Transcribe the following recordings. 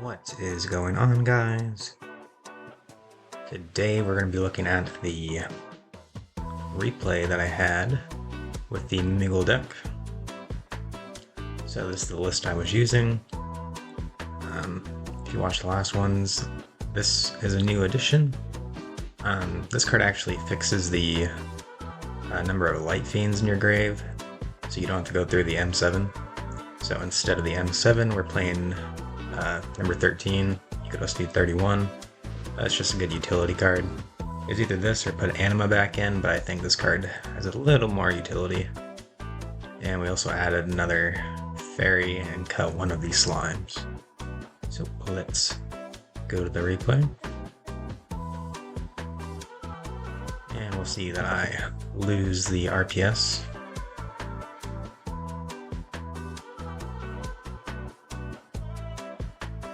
What is going on, guys? Today we're going to be looking at the replay that I had with the Mimighoul deck. So this is the list I was using. If you watched the last ones, this is a new addition. This card actually fixes the number of light fiends in your grave, so you don't have to go through the M7. So instead of the M7, we're playing number 13. You could also do 31. That's just a good utility card. It's either this or put Anima back in, but I think this card has a little more utility. And we also added another fairy and cut one of these slimes. So let's go to the replay. And we'll see that I lose the RPS.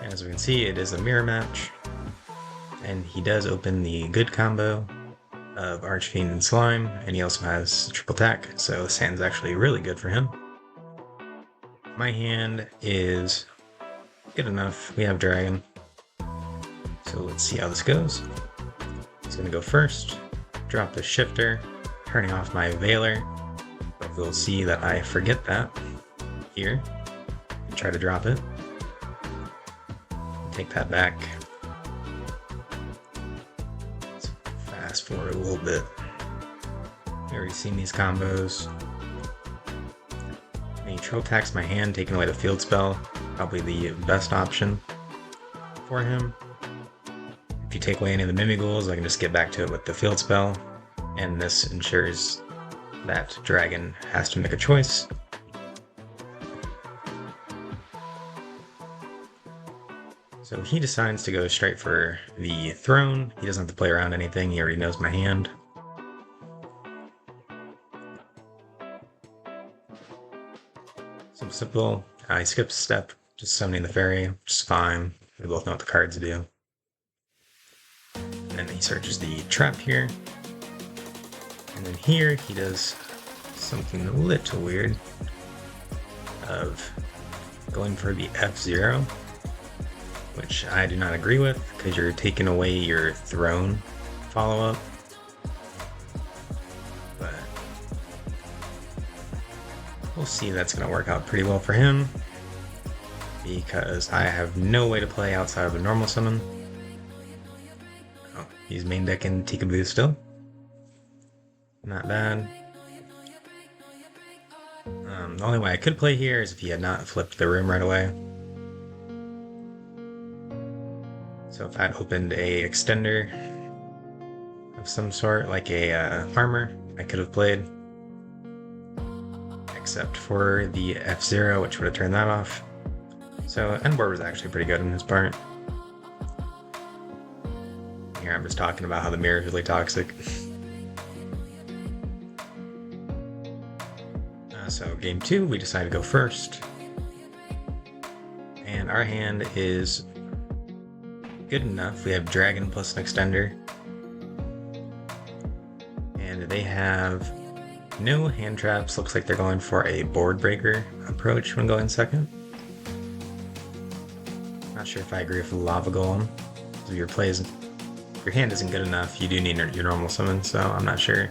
As we can see, it is a mirror match, and he does open the good combo of Archfiend and Slime, and he also has triple attack, so this hand's actually really good for him. My hand is good enough. We have Dragon, so let's see how this goes. He's going to go first, drop the Shifter, turning off my Veiler, but we'll see that I forget that here, and try to drop it. Take that back. Let's fast forward a little bit. We've already seen these combos. And he triple attacks my hand, taking away the field spell. Probably the best option for him. If you take away any of the Mimighouls, I can just get back to it with the field spell. And this ensures that Dragon has to make a choice. So he decides to go straight for the throne. He doesn't have to play around anything, he already knows my hand. So simple, I skip a step, just summoning the fairy, which is fine. We both know what the cards do. And then he searches the trap here. And then here he does something a little weird of going for the F0. Which I do not agree with, because you're taking away your throne follow-up. But we'll see, that's going to work out pretty well for him, because I have no way to play outside of a normal summon. Oh, he's main decking Tikaboo still. Not bad. The only way I could play here is if he had not flipped the room right away. So if I had opened a extender of some sort, like a armor, I could have played. Except for the F0, which would have turned that off. So Endboard was actually pretty good in his part. Here I'm just talking about how the mirror is really toxic. So game 2, we decided to go first. And our hand is good enough. We have Dragon plus an extender. And they have no hand traps. Looks like they're going for a board breaker approach when going second. Not sure if I agree with the Lava Golem. If your hand isn't good enough, you do need your normal summon, so I'm not sure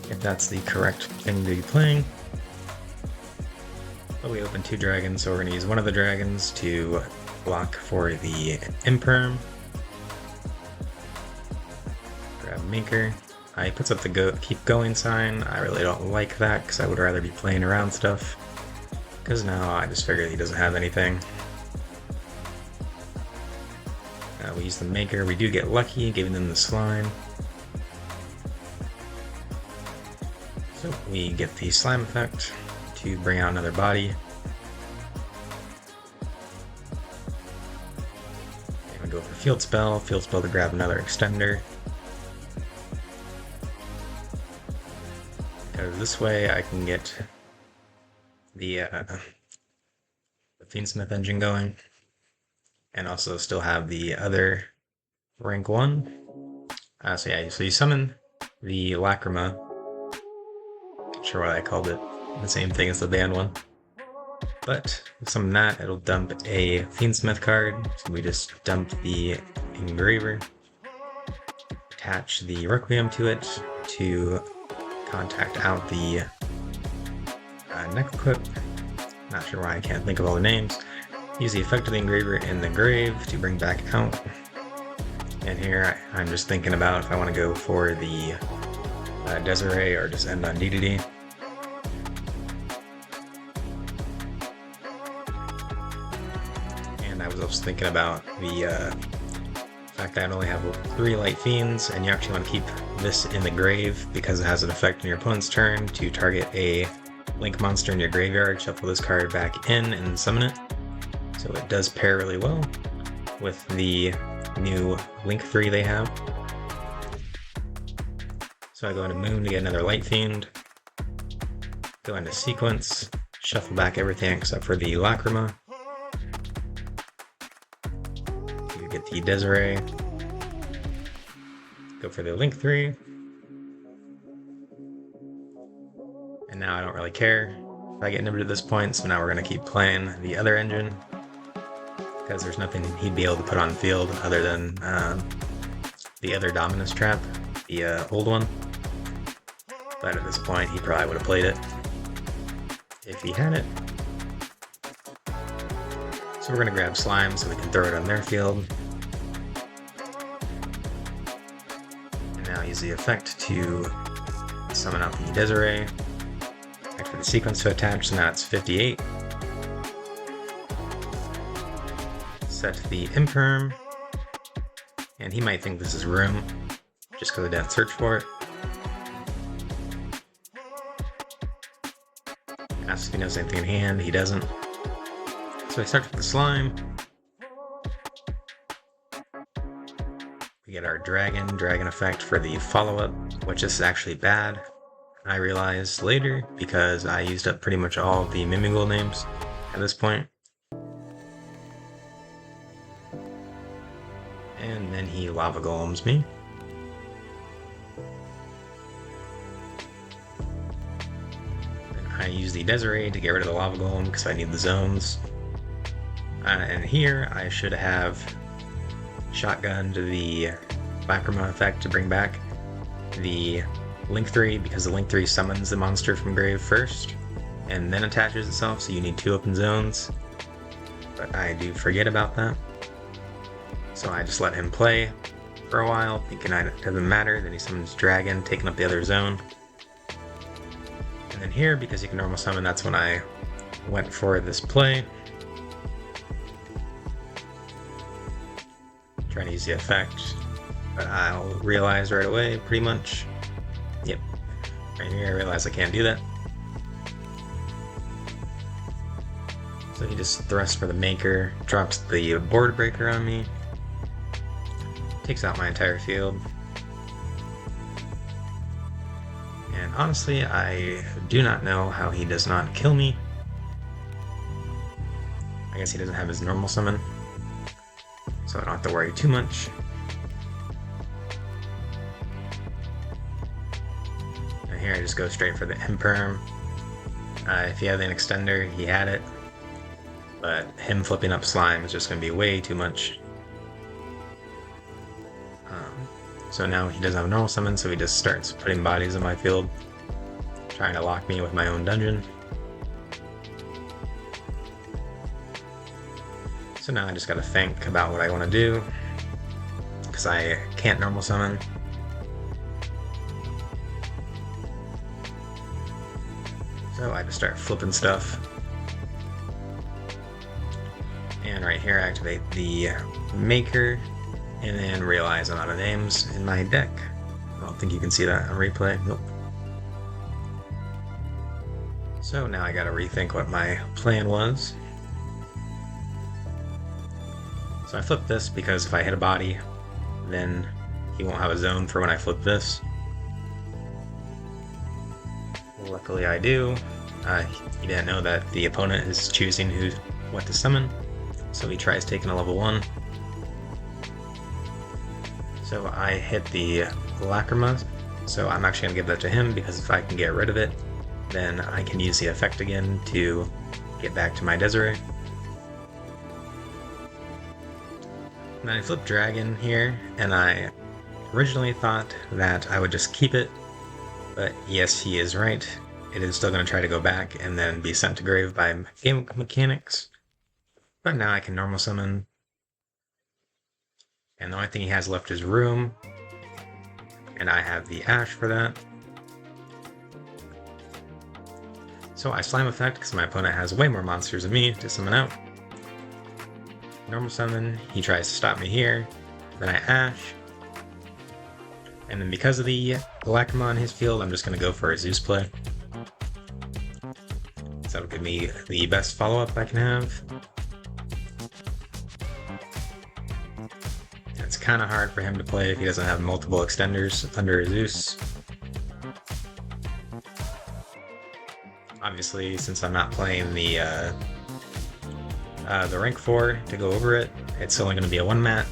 if that's the correct thing to be playing. But we opened 2 dragons, so we're going to use one of the dragons to block for the Imperm. Grab Maker. He puts up the keep going sign. I really don't like that, because I would rather be playing around stuff. Because now I just figured he doesn't have anything. We use the Maker. We do get lucky, giving them the slime. So we get the slime effect to bring out another body. Go for field spell to grab another extender. Because this way I can get the Fiendsmith engine going, and also still have the other rank 1. So yeah, so you summon the Lacrima. Not sure what I called it. The same thing as the band one. But with some of that, it'll dump a Fiendsmith card. So we just dump the Engraver, attach the Requiem to it to contact out the neck equip. Not sure why I can't think of all the names. Use the effect of the Engraver in the grave to bring back out. And here I'm just thinking about if I want to go for the Desiree or just end on DDD. And I was also thinking about the fact that I only have 3 Light Fiends, and you actually want to keep this in the grave because it has an effect on your opponent's turn to target a Link monster in your graveyard, shuffle this card back in and summon it. So it does pair really well with the new Link 3 they have. So I go into Moon to get another Light Fiend, go into Sequence, shuffle back everything except for the Lacrima. You get the Desiree, go for the Link 3, and now I don't really care if I get nibbled at this point, so now we're going to keep playing the other engine, because there's nothing he'd be able to put on field other than the other Dominus Trap, the old one. But at this point, he probably would have played it if he had it. So we're going to grab Slime so we can throw it on their field. And now use the effect to summon out the Desiree. Wait for the Sequence to attach, so now it's 58. Set the Imperm, and he might think this is Room, just because I didn't search for it. Asks if he knows anything in hand, he doesn't. So I start with the Slime. We get our Dragon effect for the follow-up, which is actually bad. I realized later, because I used up pretty much all the Mimighoul names at this point. And then he Lava Golems me. Then I use the Desiree to get rid of the Lava Golem because I need the zones. And here I should have shotgunned the Lacrima effect to bring back the Link 3, because the Link 3 summons the monster from grave first and then attaches itself, so you need 2 open zones. But I do forget about that. So I just let him play for a while, thinking it doesn't matter. Then he summons Dragon, taking up the other zone. And then here, because you can normal summon, that's when I went for this play. Trying to use the effect, but I'll realize right away, pretty much. Yep, right here I realize I can't do that. So he just thrusts for the Maker, drops the Board Breaker on me, takes out my entire field. And honestly, I do not know how he does not kill me. I guess he doesn't have his normal summon, so I don't have to worry too much. And here I just go straight for the Imperm. If he had an extender, he had it. But him flipping up Slime is just going to be way too much. So now he doesn't have a normal summon, so he just starts putting bodies in my field, trying to lock me with my own dungeon. So now I just gotta think about what I want to do, because I can't normal summon. So I just start flipping stuff. And right here I activate the Maker, and then realize I'm out of names in my deck. I don't think you can see that on replay. Nope. So now I gotta rethink what my plan was. So I flipped this because if I hit a body, then he won't have a zone for when I flip this. Luckily I do. He didn't know that the opponent is choosing what to summon, so he tries taking a level 1. So I hit the Lacrima, so I'm actually going to give that to him, because if I can get rid of it, then I can use the effect again to get back to my Desiree. And I flip Dragon here, and I originally thought that I would just keep it, but yes, he is right. It is still going to try to go back and then be sent to grave by game mechanics. But now I can normal summon. And the only thing he has left is Room. And I have the Ash for that. So I Slime Effect because my opponent has way more monsters than me to summon out. Normal summon, he tries to stop me here. Then I Ash. And then because of the Lacrima on his field, I'm just going to go for a Zeus play. So that'll give me the best follow-up I can have. It's kind of hard for him to play if he doesn't have multiple extenders under a Zeus. Obviously, since I'm not playing the rank 4 to go over it, it's only going to be a 1-mat.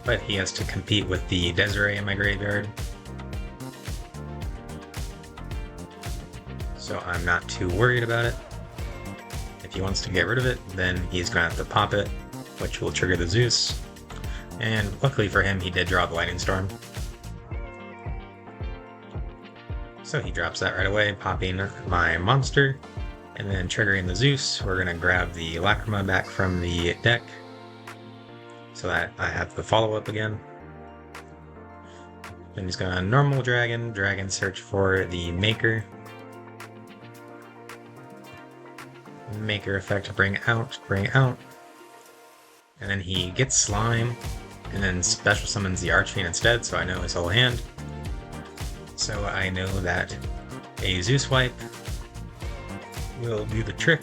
But he has to compete with the Desiree in my graveyard. So I'm not too worried about it. If he wants to get rid of it, then he's going to have to pop it, which will trigger the Zeus. And luckily for him, he did draw the Lightning Storm. So he drops that right away, popping my monster, and then triggering the Zeus. We're going to grab the Lacrima back from the deck, so that I have the follow-up again. Then he's going to normal Dragon search for the Maker. Maker effect, bring out. And then he gets Slime, and then special summons the Archfiend instead, so I know his whole hand. So I know that a Zeus wipe will do the trick.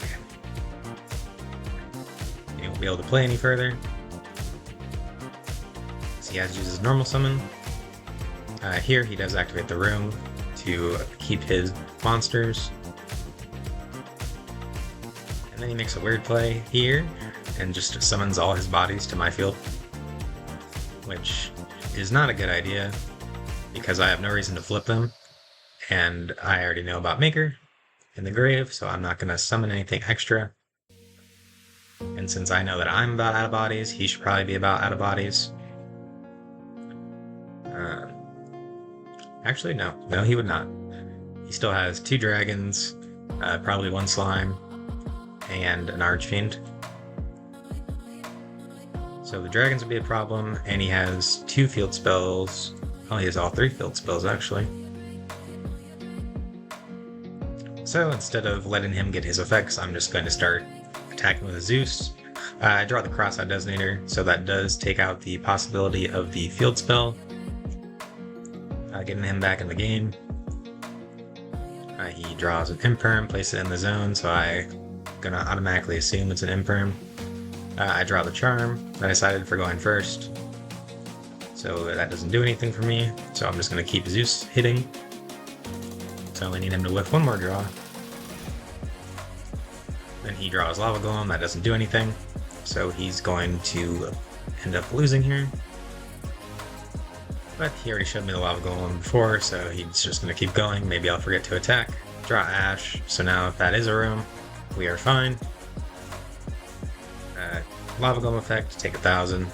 He won't be able to play any further. So he has to use his normal summon. Here he does activate the Room to keep his monsters. And then he makes a weird play here and just summons all his bodies to my field, which is not a good idea because I have no reason to flip them, and I already know about Maker in the grave, so I'm not going to summon anything extra. And since I know that I'm about out of bodies, he should probably be about out of bodies. Actually, no, he would not. He still has 2 dragons, probably 1 slime, and an Archfiend. So the dragons would be a problem, and he has 2 field spells. Oh, he has all 3 field spells, actually. So instead of letting him get his effects, I'm just going to start attacking with a Zeus. I draw the Cross-Eyed Designator, so that does take out the possibility of the field spell. Getting him back in the game. He draws an Imperm, places it in the zone, so I'm gonna automatically assume it's an Imperm. I draw the Charm. I decided for going first, so that doesn't do anything for me, so I'm just gonna keep Zeus hitting. So I need him to whiff 1 more draw. Then he draws Lava Golem, that doesn't do anything, so he's going to end up losing here. But he already showed me the Lava Golem before, so he's just going to keep going. Maybe I'll forget to attack. Draw Ash, so now if that is a Room, we are fine. Lava Golem effect, take 1,000.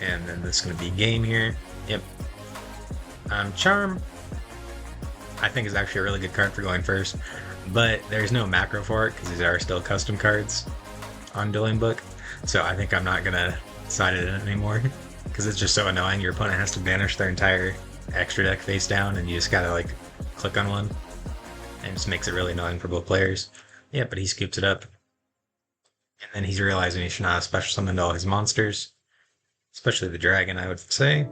And then this is going to be game here. Yep. Charm, I think is actually a really good card for going first, but there's no macro for it because these are still custom cards on Dueling Book, so I think I'm not going to side it in anymore. Because it's just so annoying. Your opponent has to banish their entire extra deck face down, and you just gotta like click on one, and it just makes it really annoying for both players. Yeah, but he scoops it up, and then he's realizing he should not have special summoned all his monsters, especially the dragon, I would say.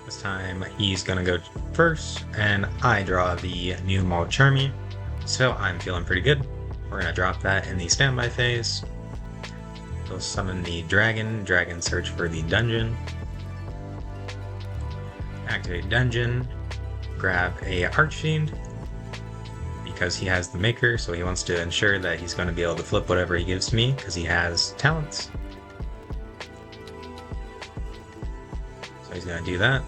This time he's gonna go first, and I draw the new Maul Charmy. So I'm feeling pretty good. We're going to drop that in the standby phase. We'll summon the dragon search for the dungeon. Activate dungeon, grab a Archfiend, because he has the Maker, so he wants to ensure that he's going to be able to flip whatever he gives to me, because he has talents. So he's going to do that.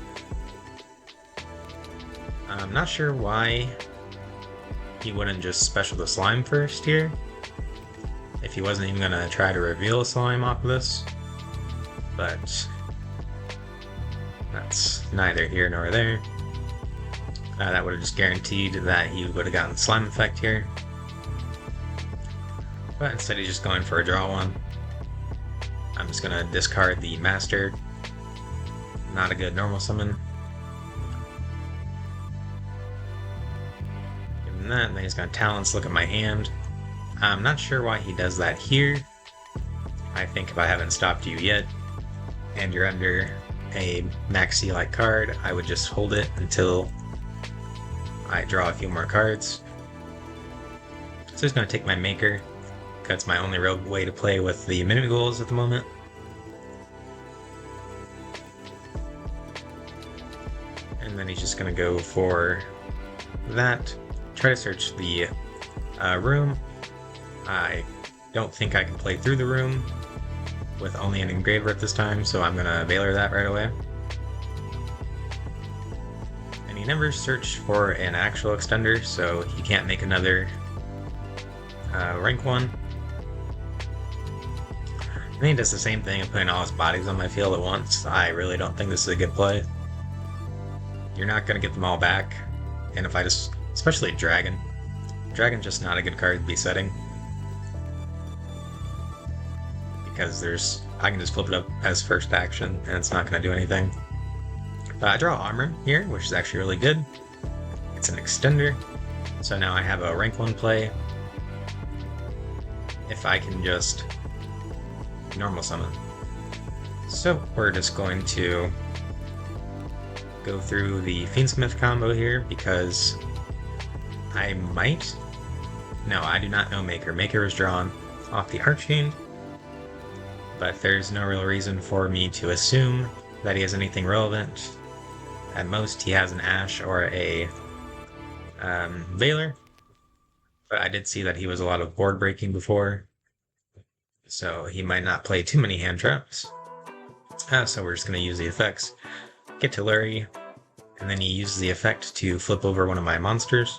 I'm not sure why he wouldn't just special the slime first here, if he wasn't even gonna try to reveal a slime off of this, but that's neither here nor there. That would have just guaranteed that he would have gotten the slime effect here, but instead he's just going for a draw one. I'm just gonna discard the master. Not a good normal summon. Given that, then he's gonna talents look at my hand. I'm not sure why he does that here. I think if I haven't stopped you yet, and you're under a maxi-like card, I would just hold it until I draw a few more cards. So he's going to take my Maker, because it's my only real way to play with the Mimighouls at the moment. And then he's just going to go for that. Try to search the room. I don't think I can play through the room with only an engraver at this time, so I'm gonna Veiler that right away. And he never searched for an actual extender, so he can't make another rank 1. I think he does the same thing of putting all his bodies on my field at once. I really don't think this is a good play. You're not gonna get them all back, and if I just, especially Dragon's just not a good card to be setting. Because I can just flip it up as first action, and it's not going to do anything. I draw armor here, which is actually really good. It's an extender, so now I have a rank 1 play. If I can just normal summon. So we're just going to go through the Fiendsmith combo here, because I might... No, I do not know Maker. Maker was drawn off the Archfiend, but there's no real reason for me to assume that he has anything relevant. At most, he has an Ash or a Veiler, but I did see that he was a lot of board breaking before, so he might not play too many hand traps. So we're just going to use the effects. Get to Lurry, and then he uses the effect to flip over one of my monsters.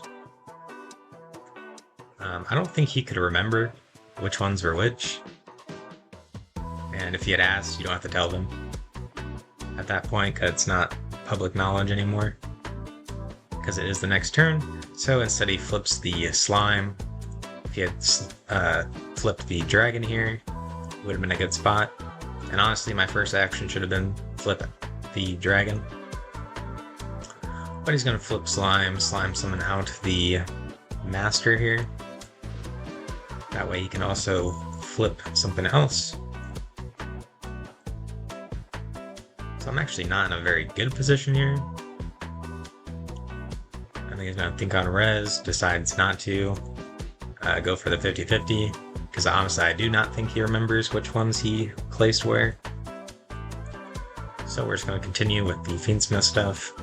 I don't think he could remember which ones were which. And if he had asked, you don't have to tell them at that point, because it's not public knowledge anymore, because it is the next turn. So instead he flips the slime. If he had flipped the dragon here, it would have been a good spot. And honestly, my first action should have been flip the dragon. But he's going to flip slime summon out the master here. That way he can also flip something else. So I'm actually not in a very good position here. I think he's going to think on res, decides not to go for the 50-50, because honestly I do not think he remembers which ones he placed where. So we're just going to continue with the Fiendsmith stuff.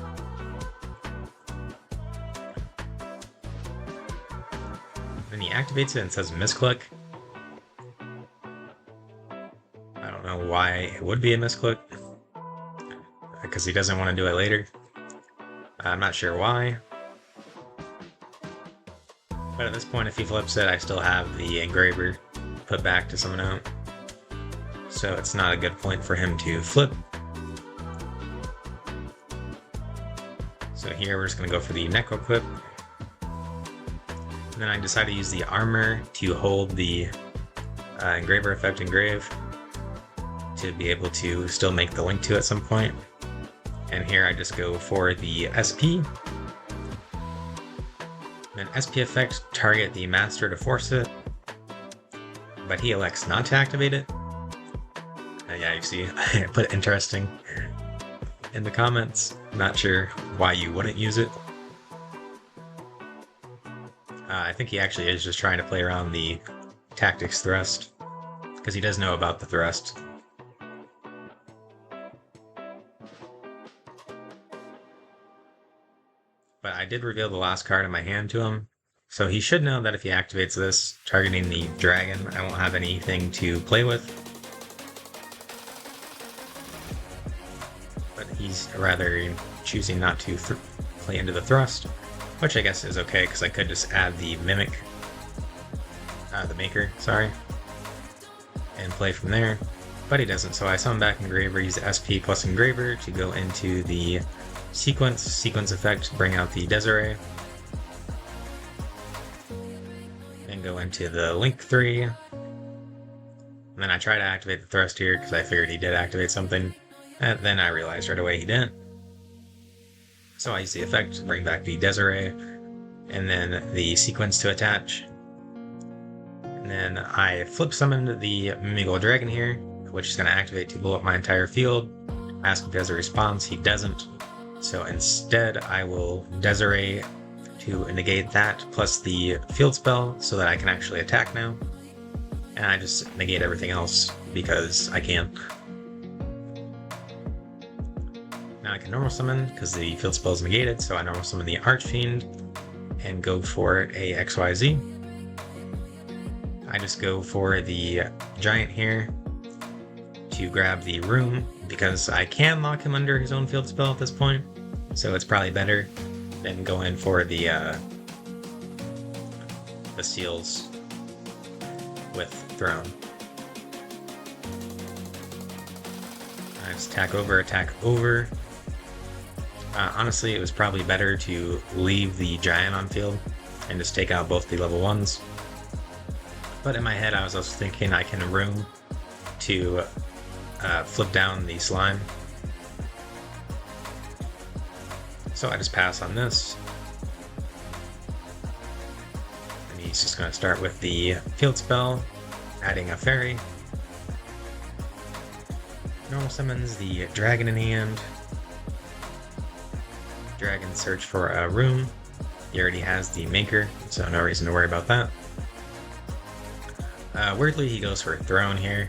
Then he activates it and says misclick. I don't know why it would be a misclick, because he doesn't want to do it later. I'm not sure why. But at this point, if he flips it, I still have the engraver put back to summon out. So it's not a good point for him to flip. So here we're just going to go for the Necro Equip. And then I decide to use the armor to hold the engraver effect engrave, to be able to still make the link to at some point. And here I just go for the SP. Then SP effect, target the master to force it, but he elects not to activate it. Yeah, you see, I put interesting in the comments. Not sure why you wouldn't use it. I think he actually is just trying to play around the tactics thrust, because he does know about the thrust. But I did reveal the last card in my hand to him, so he should know that if he activates this, targeting the dragon, I won't have anything to play with. But he's rather choosing not to directly into the thrust, which I guess is okay because I could just add the maker, sorry, and play from there. But he doesn't, so I summon back Engraver, use SP plus Engraver to go into the sequence effect, bring out the Desiree, and go into the Link 3. And then I try to activate the thrust here because I figured he did activate something, and then I realized right away he didn't. So I use the effect to bring back the Desiree, and then the sequence to attach. And then I flip summoned the Mimighoul dragon here, which is going to activate to blow up my entire field. Ask if he has a response, he doesn't. So instead I will Desiree to negate that, plus the field spell, so that I can actually attack now. And I just negate everything else, because I can. Now I can normal summon, because the field spell is negated, so I normal summon the Archfiend, and go for a XYZ. I just go for the Giant here, to grab the room, because I can lock him under his own field spell at this point, so it's probably better than going for the seals with Throne. I just attack over. Honestly, it was probably better to leave the Giant on field and just take out both the level 1s. But in my head, I was also thinking I can room to flip down the slime. So I just pass on this. And he's just going to start with the field spell, adding a fairy. Normal summons the dragon in hand. Dragon search for a room. He already has the maker, so no reason to worry about that. Weirdly, he goes for a throne here,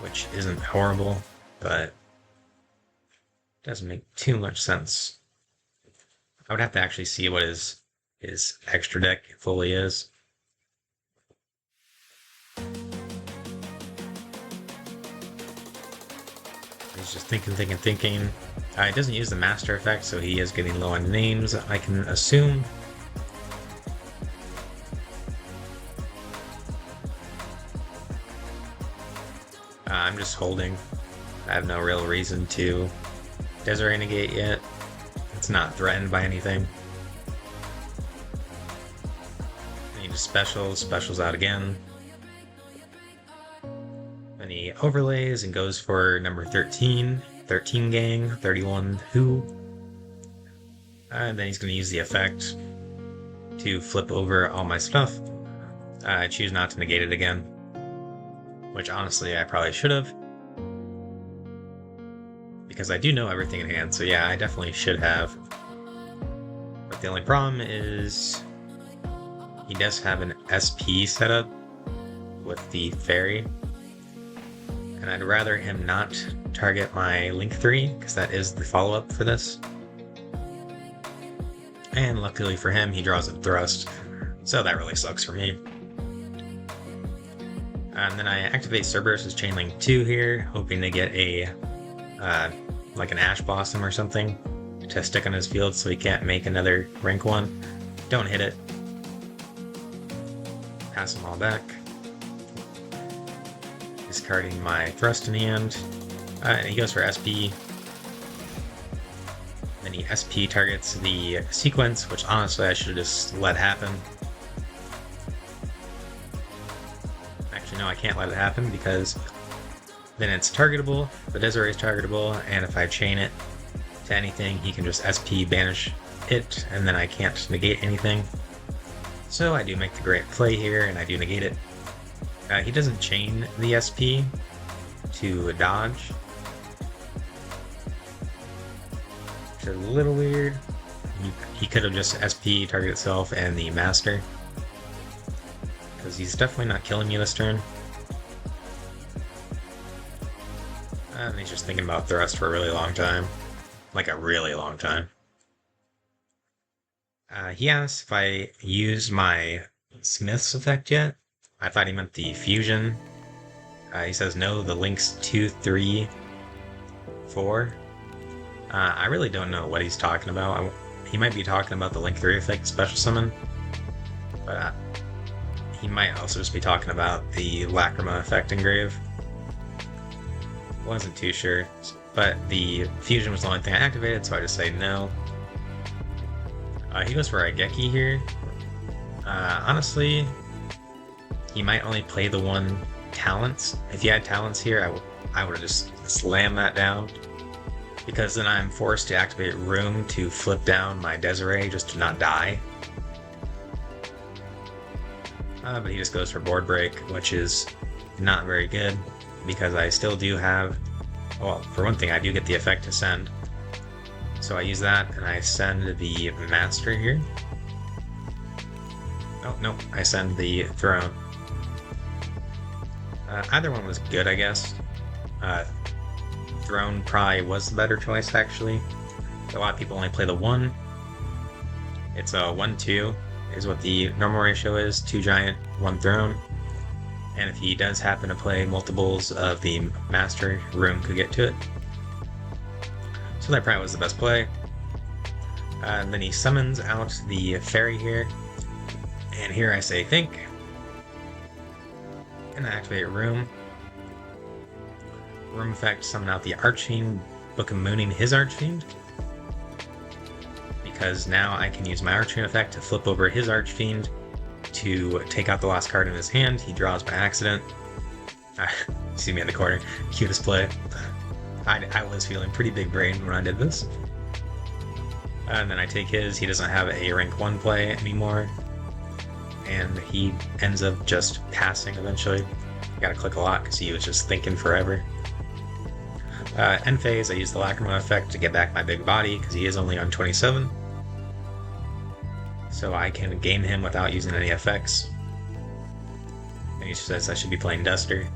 which isn't horrible, but doesn't make too much sense. I would have to actually see what his extra deck fully is. He's just thinking. He doesn't use the master effect, so he is getting low on names, I can assume. I'm just holding. I have no real reason to Desiree negate yet. It's not threatened by anything. And he just specials out again. Then he overlays and goes for number 13. 13 gang, 31 who. And then he's going to use the effect to flip over all my stuff. I choose not to negate it again, which honestly I probably should have, because I do know everything in hand, so yeah, I definitely should have. But the only problem is he does have an SP setup with the fairy, and I'd rather him not target my Link 3, because that is the follow-up for this. And luckily for him, he draws a thrust, so that really sucks for me. And then I activate Cerberus' Chainlink 2 here, hoping to get a like an Ash Blossom or something to stick on his field so he can't make another rank 1. Don't hit it. Pass them all back. Discarding my Thrust in hand. And he goes for SP. Then he SP targets the sequence, which honestly I should have just let happen. Actually, no, I can't let it happen, because then it's targetable, the Desiree is targetable, and if I chain it to anything, he can just SP banish it, and then I can't negate anything. So I do make the great play here, and I do negate it. He doesn't chain the SP to dodge, which is a little weird. He could have just SP target itself and the master, because he's definitely not killing me this turn. And he's just thinking about Thrust for a really long time. Like a really long time. He asks if I use my Smith's effect yet. I thought he meant the fusion. He says no, the links 2, 3, 4. I really don't know what he's talking about. He might be talking about the Link 3 effect special summon, but he might also just be talking about the Lacrima effect engrave. Wasn't too sure, but the fusion was the only thing I activated, so I just say no. He goes for a Geki here. Honestly, he might only play the one talents. If he had talents here, I would have just slammed that down, because then I'm forced to activate Room to flip down my Desiree just to not die. But he just goes for Board Break, which is not very good, because I still do have, well, for one thing, I do get the effect to send. So I use that, and I send the Master here. Oh, no, I send the Throne. Either one was good, I guess. Throne probably was the better choice, actually. A lot of people only play the 1. It's a 1-2 is what the normal ratio is. 2 Giant, 1 Throne. And if he does happen to play multiples of the Master, Room could get to it. So that probably was the best play. And then he summons out the Fairy here. And here I say think. And I activate Room. Room effect, summon out the Archfiend, Book of Mooning his Archfiend. Because now I can use my Archfiend effect to flip over his Archfiend to take out the last card in his hand. He draws by accident. See me in the corner. Cutest play. I was feeling pretty big brain when I did this. And then I take his. He doesn't have a rank 1 play anymore. And he ends up just passing eventually. I gotta click a lot because he was just thinking forever. End phase, I use the Lacrima effect to get back my big body because he is only on 27. So I can game him without using any effects. And he says I should be playing Duster.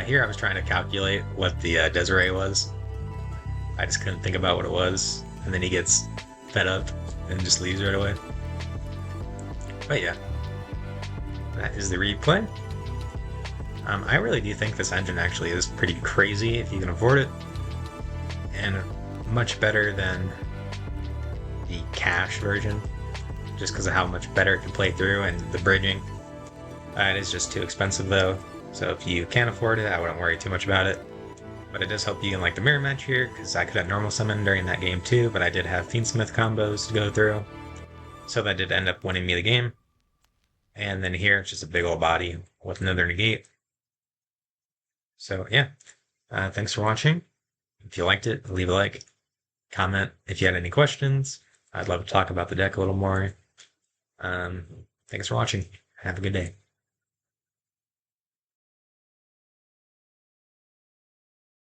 Here I was trying to calculate what the Desiree was. I just couldn't think about what it was. And then he gets fed up and just leaves right away. But yeah, that is the replay. I really do think this engine actually is pretty crazy if you can afford it, and much better than the cash version, just because of how much better it can play through and the bridging. It is just too expensive though, so if you can't afford it, I wouldn't worry too much about it. But it does help you in like the mirror match here, because I could have normal summon during that game too, but I did have Fiendsmith combos to go through, so that did end up winning me the game. And then here, it's just a big old body with another negate. So yeah, thanks for watching. If you liked it, leave a like, comment if you had any questions. I'd love to talk about the deck a little more. Thanks for watching. Have a good day.